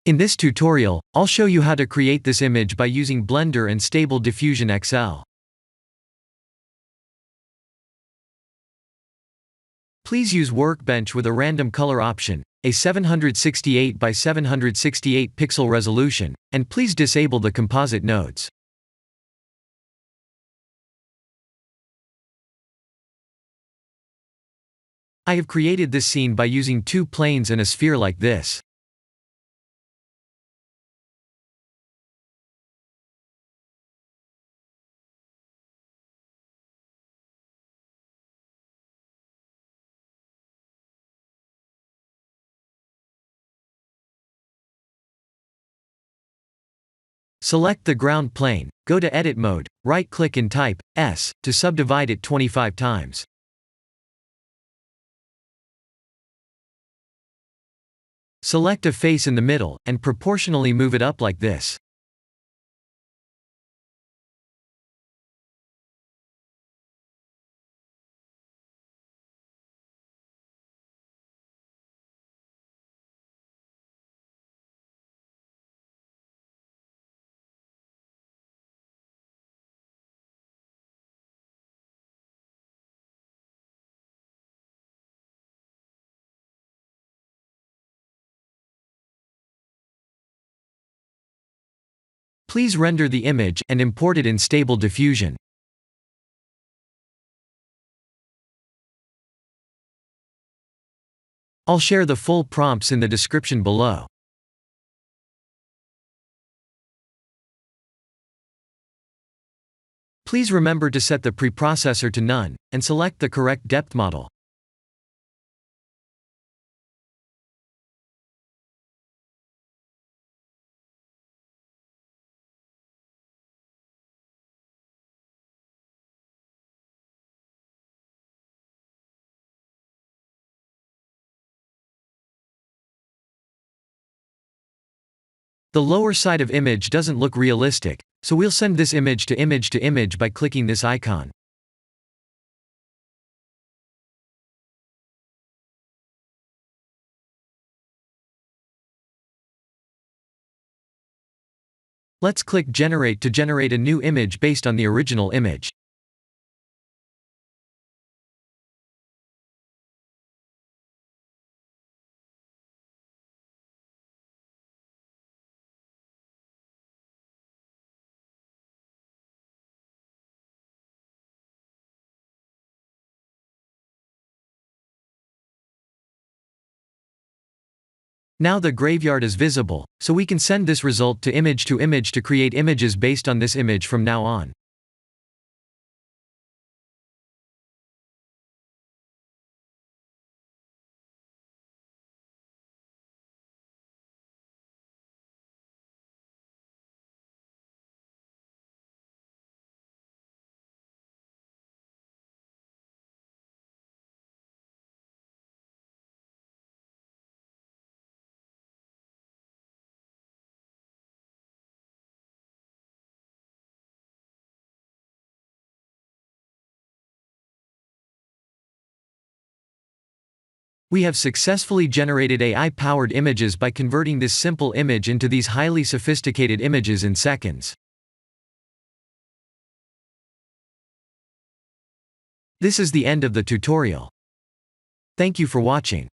In this tutorial, I'll show you how to create this image by using Blender and Stable Diffusion XL. Please use Workbench with a random color option, a 768 by 768 pixel resolution, and please disable the composite nodes. I have created this scene by using two planes and a sphere like this. Select the ground plane, go to Edit Mode, right-click and type S to subdivide it 25 times. Select a face in the middle, and proportionally move it up like this. Please render the image and import it in Stable Diffusion. I'll share the full prompts in the description below. Please remember to set the preprocessor to none, and select the correct depth model. The lower side of image doesn't look realistic, so we'll send this image to image by clicking this icon. Let's click Generate to generate a new image based on the original image. Now the graveyard is visible, so we can send this result to image to create images based on this image from now on. We have successfully generated AI-powered images by converting this simple image into these highly sophisticated images in seconds. This is the end of the tutorial. Thank you for watching.